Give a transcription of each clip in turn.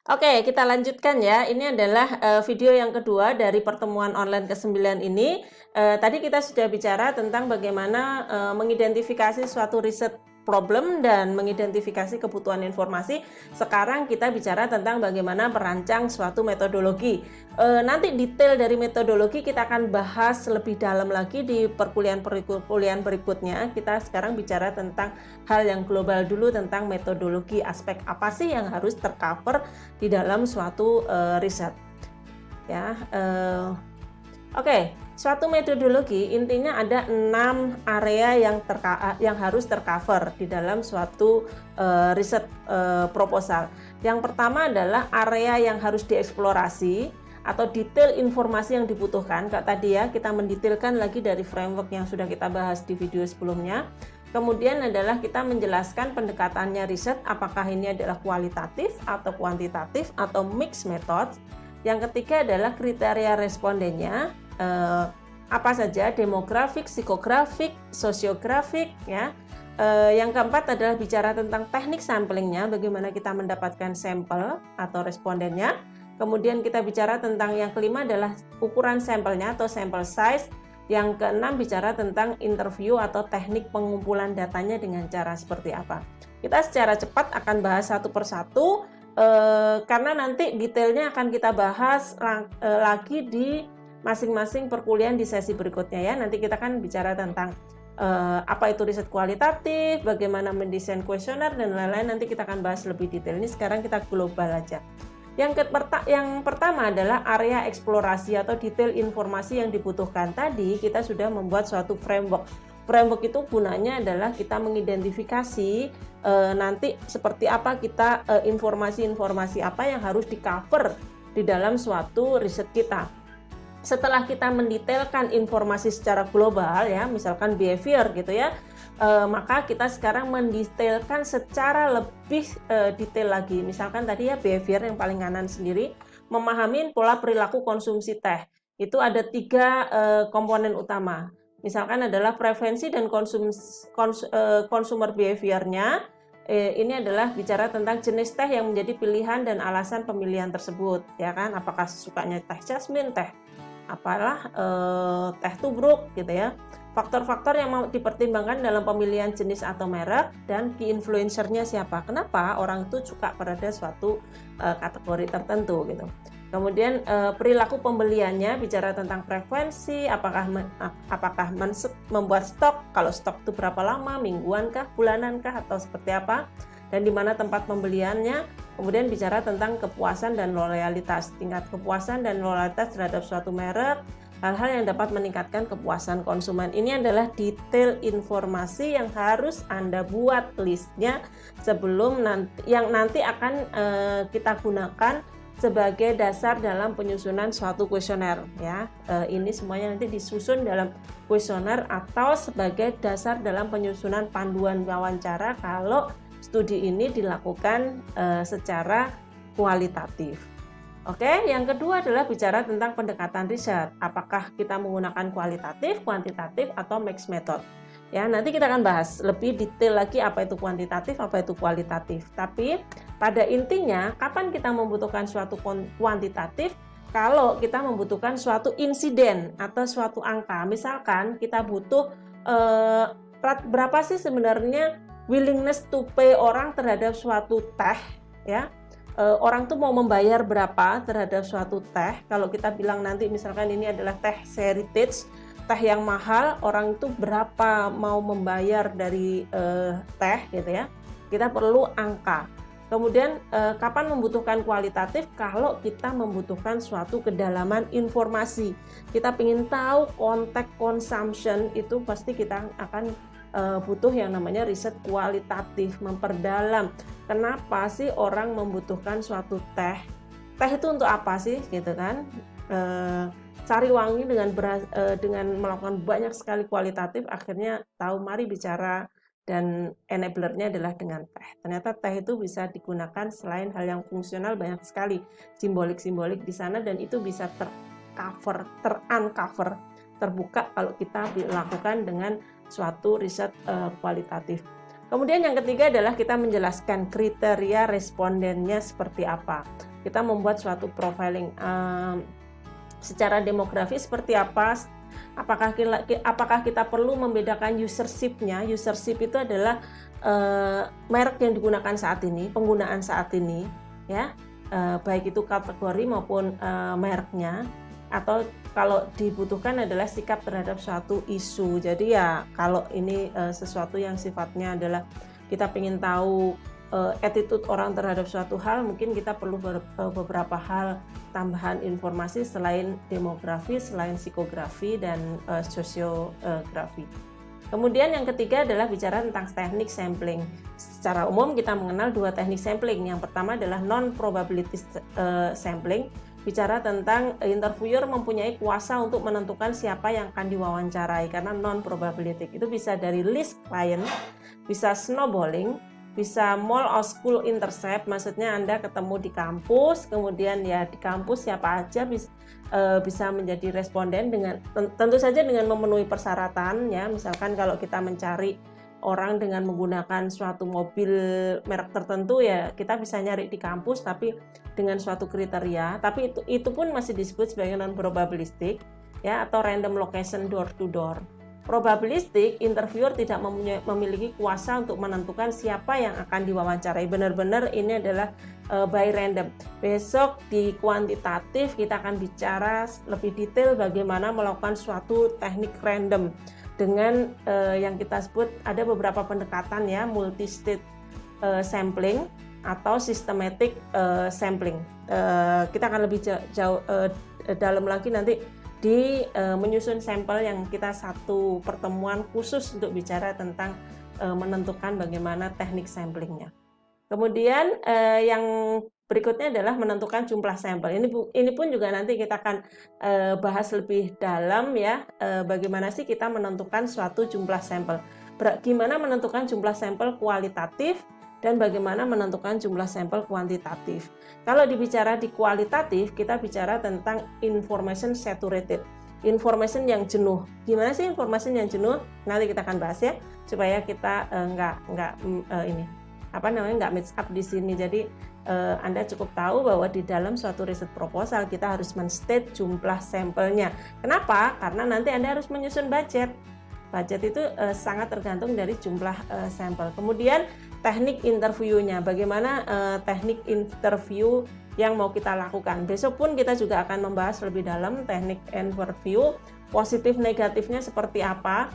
Oke, kita lanjutkan ya. Ini adalah video yang kedua dari pertemuan online ke-9 ini. Tadi kita sudah bicara tentang bagaimana mengidentifikasi suatu riset problem dan mengidentifikasi kebutuhan informasi. Sekarang kita bicara tentang bagaimana merancang suatu metodologi. Nanti detail dari metodologi kita akan bahas lebih dalam lagi di perkuliahan berikutnya. Kita sekarang bicara tentang hal yang global dulu tentang metodologi. Aspek apa sih yang harus tercover di dalam suatu riset. Ya, Oke, suatu metodologi intinya ada 6 area yang harus tercover di dalam suatu riset proposal. Yang pertama adalah area yang harus dieksplorasi atau detail informasi yang dibutuhkan. Kayak tadi ya, kita mendetailkan lagi dari framework yang sudah kita bahas di video sebelumnya. Kemudian adalah kita menjelaskan pendekatannya riset, apakah ini adalah kualitatif atau kuantitatif atau mixed method. Yang ketiga adalah kriteria respondennya, apa saja, demografik, psikografik, sosiografik, ya. Yang keempat adalah bicara tentang teknik samplingnya, bagaimana kita mendapatkan sampel atau respondennya. Kemudian kita bicara tentang yang kelima adalah ukuran sampelnya atau sample size. Yang keenam bicara tentang interview atau teknik pengumpulan datanya dengan cara seperti apa. Kita secara cepat akan bahas satu persatu karena nanti detailnya akan kita bahas lagi di masing-masing perkuliahan di sesi berikutnya ya. Nanti kita akan bicara tentang apa itu riset kualitatif, bagaimana mendesain kuesioner dan lain-lain. Nanti kita akan bahas lebih detail. Ini sekarang kita global aja. Yang pertama adalah area eksplorasi atau detail informasi yang dibutuhkan. Tadi kita sudah membuat suatu framework. Framework itu gunanya adalah kita mengidentifikasi nanti seperti apa kita informasi-informasi apa yang harus di-cover di dalam suatu riset kita. Setelah kita mendetailkan informasi secara global ya, misalkan behavior gitu ya, maka kita sekarang mendetailkan secara lebih detail lagi. Misalkan tadi ya behavior yang paling kanan sendiri, memahami pola perilaku konsumsi teh. Itu ada 3 komponen utama. Misalkan adalah preferensi dan consumer behaviornya. Ini adalah bicara tentang jenis teh yang menjadi pilihan dan alasan pemilihan tersebut, ya kan? Apakah sukanya teh jasmine, teh teh tubruk gitu ya. Faktor-faktor yang mau dipertimbangkan dalam pemilihan jenis atau merek dan key influencernya siapa. Kenapa orang itu suka pada suatu kategori tertentu gitu. Kemudian perilaku pembeliannya bicara tentang frekuensi, apakah membuat stok, kalau stok itu berapa lama, mingguan kah, bulanan kah, atau seperti apa, dan di mana tempat pembeliannya. Kemudian bicara tentang kepuasan dan loyalitas, tingkat kepuasan dan loyalitas terhadap suatu merek, hal-hal yang dapat meningkatkan kepuasan konsumen. Ini adalah detail informasi yang harus Anda buat listnya sebelum nanti akan kita gunakan sebagai dasar dalam penyusunan suatu kuesioner ya. Ini semuanya nanti disusun dalam kuesioner atau sebagai dasar dalam penyusunan panduan wawancara kalau studi ini dilakukan secara kualitatif. Oke, yang kedua adalah bicara tentang pendekatan riset. Apakah kita menggunakan kualitatif, kuantitatif, atau mixed method? Ya, nanti kita akan bahas lebih detail lagi apa itu kuantitatif, apa itu kualitatif. Tapi pada intinya, kapan kita membutuhkan suatu kuantitatif? Kalau kita membutuhkan suatu insiden atau suatu angka. Misalkan kita butuh berapa sih sebenarnya willingness to pay orang terhadap suatu teh, ya. Orang tuh mau membayar berapa terhadap suatu teh. Kalau kita bilang nanti misalkan ini adalah teh heritage, teh yang mahal, orang itu berapa mau membayar dari teh gitu ya. Kita perlu angka. Kemudian kapan membutuhkan kualitatif? Kalau kita membutuhkan suatu kedalaman informasi. Kita ingin tahu konteks consumption, itu pasti kita akan butuh yang namanya riset kualitatif, memperdalam kenapa sih orang membutuhkan suatu teh. Teh itu untuk apa sih gitu kan? Sariwangi dengan melakukan banyak sekali kualitatif, akhirnya tahu mari bicara dan enablernya adalah dengan teh. Ternyata teh itu bisa digunakan selain hal yang fungsional banyak sekali simbolik-simbolik di sana, dan itu bisa uncover, terbuka kalau kita lakukan dengan suatu riset kualitatif. Kemudian yang ketiga adalah kita menjelaskan kriteria respondennya seperti apa. Kita membuat suatu profiling secara demografis seperti apa. Apakah kita perlu membedakan usership-nya? Usership itu adalah merek yang digunakan saat ini, penggunaan saat ini, ya, baik itu kategori maupun mereknya, atau kalau dibutuhkan adalah sikap terhadap suatu isu. Jadi ya kalau ini sesuatu yang sifatnya adalah kita ingin tahu attitude orang terhadap suatu hal, mungkin kita perlu beberapa hal tambahan informasi selain demografi, selain psikografi dan sosiografi. Kemudian yang ketiga adalah bicara tentang teknik sampling. Secara umum kita mengenal dua teknik sampling. Yang pertama adalah non-probability sampling. Bicara tentang interviewer mempunyai kuasa untuk menentukan siapa yang akan diwawancarai karena non-probability. Itu bisa dari list client, bisa snowballing, bisa mall or school intercept, maksudnya Anda ketemu di kampus, kemudian ya di kampus siapa aja bisa menjadi responden dengan tentu saja dengan memenuhi persyaratan ya. Misalkan kalau kita mencari orang dengan menggunakan suatu mobil merek tertentu ya kita bisa nyari di kampus tapi dengan suatu kriteria, tapi itu pun masih disebut sebagai non probabilistik ya, atau random location door to door. Probabilistik, interviewer tidak memiliki kuasa untuk menentukan siapa yang akan diwawancarai. Benar-benar ini adalah by random. Besok di kuantitatif kita akan bicara lebih detail bagaimana melakukan suatu teknik random dengan yang kita sebut ada beberapa pendekatan ya, multi state sampling atau systematic sampling. Kita akan lebih jauh dalam lagi nanti di menyusun sampel yang kita satu pertemuan khusus untuk bicara tentang menentukan bagaimana teknik samplingnya. Kemudian yang berikutnya adalah menentukan jumlah sampel. Ini pun juga nanti kita akan bahas lebih dalam ya, bagaimana sih kita menentukan suatu jumlah sampel. Gimana menentukan jumlah sampel kualitatif dan bagaimana menentukan jumlah sampel kuantitatif. Kalau dibicara di kualitatif, kita bicara tentang information saturated, information yang jenuh. Gimana sih information yang jenuh? Nanti kita akan bahas ya, supaya kita nggak mix up di sini. Jadi Anda cukup tahu bahwa di dalam suatu riset proposal kita harus men-state jumlah sampelnya. Kenapa? Karena nanti Anda harus menyusun budget. Budget itu sangat tergantung dari jumlah sampel. Kemudian teknik interviewnya, bagaimana teknik interview yang mau kita lakukan. Besok pun kita juga akan membahas lebih dalam teknik interview, positif negatifnya seperti apa.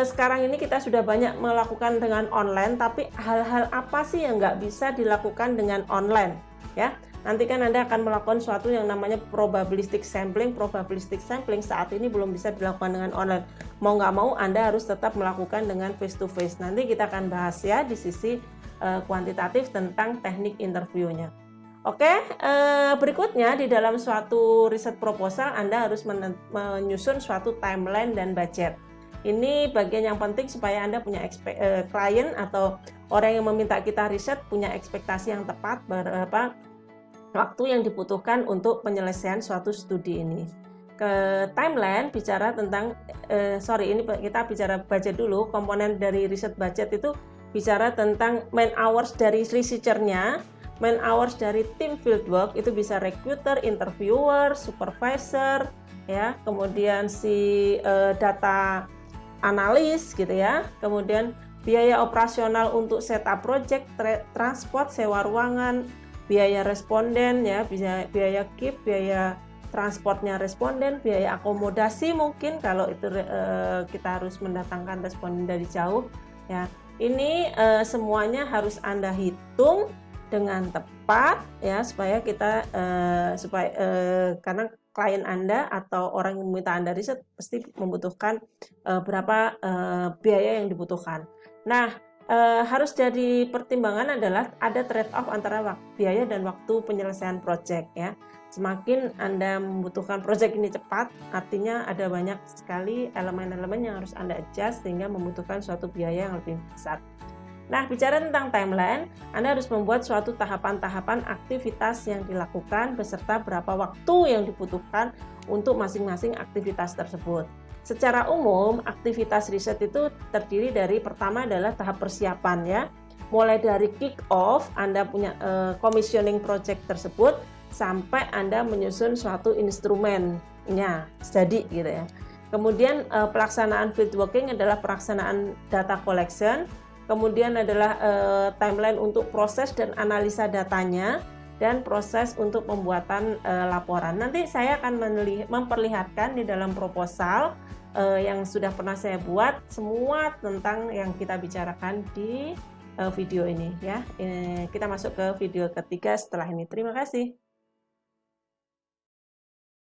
Sekarang ini kita sudah banyak melakukan dengan online, tapi hal-hal apa sih yang nggak bisa dilakukan dengan online? Ya, nanti kan Anda akan melakukan suatu yang namanya probabilistic sampling. Probabilistic sampling saat ini belum bisa dilakukan dengan online. Mau nggak mau Anda harus tetap melakukan dengan face to face. Nanti kita akan bahas ya di sisi kuantitatif tentang teknik interviewnya. Oke, berikutnya di dalam suatu riset proposal Anda harus menyusun suatu timeline dan budget. Ini bagian yang penting supaya Anda punya klien atau orang yang meminta kita riset punya ekspektasi yang tepat berapa waktu yang dibutuhkan untuk penyelesaian suatu studi ini. Ke timeline bicara tentang ini kita bicara budget dulu. Komponen dari riset budget itu bicara tentang man hours dari researcher-nya, man hours dari tim fieldwork, itu bisa recruiter, interviewer, supervisor ya, kemudian si data analis gitu ya, kemudian biaya operasional untuk setup project, transport, sewa ruangan, biaya responden ya, biaya keep, biaya transportnya responden, biaya akomodasi mungkin kalau itu kita harus mendatangkan responden dari jauh ya. Ini semuanya harus Anda hitung dengan tepat ya, supaya kita karena klien Anda atau orang yang meminta Anda riset pasti membutuhkan berapa biaya yang dibutuhkan. Nah, harus jadi pertimbangan adalah ada trade-off antara biaya dan waktu penyelesaian project ya. Semakin Anda membutuhkan project ini cepat, artinya ada banyak sekali elemen-elemen yang harus Anda adjust sehingga membutuhkan suatu biaya yang lebih besar. Nah, bicara tentang timeline, Anda harus membuat suatu tahapan-tahapan aktivitas yang dilakukan beserta berapa waktu yang dibutuhkan untuk masing-masing aktivitas tersebut. Secara umum, aktivitas riset itu terdiri dari pertama adalah tahap persiapan ya. Mulai dari kick off, Anda punya commissioning project tersebut, sampai Anda menyusun suatu instrumennya jadi gitu ya. Kemudian pelaksanaan field working adalah pelaksanaan data collection, kemudian adalah timeline untuk proses dan analisa datanya, dan proses untuk pembuatan laporan. Nanti saya akan memperlihatkan di dalam proposal yang sudah pernah saya buat semua tentang yang kita bicarakan di video ini ya. Kita masuk ke video ketiga setelah ini. Terima kasih.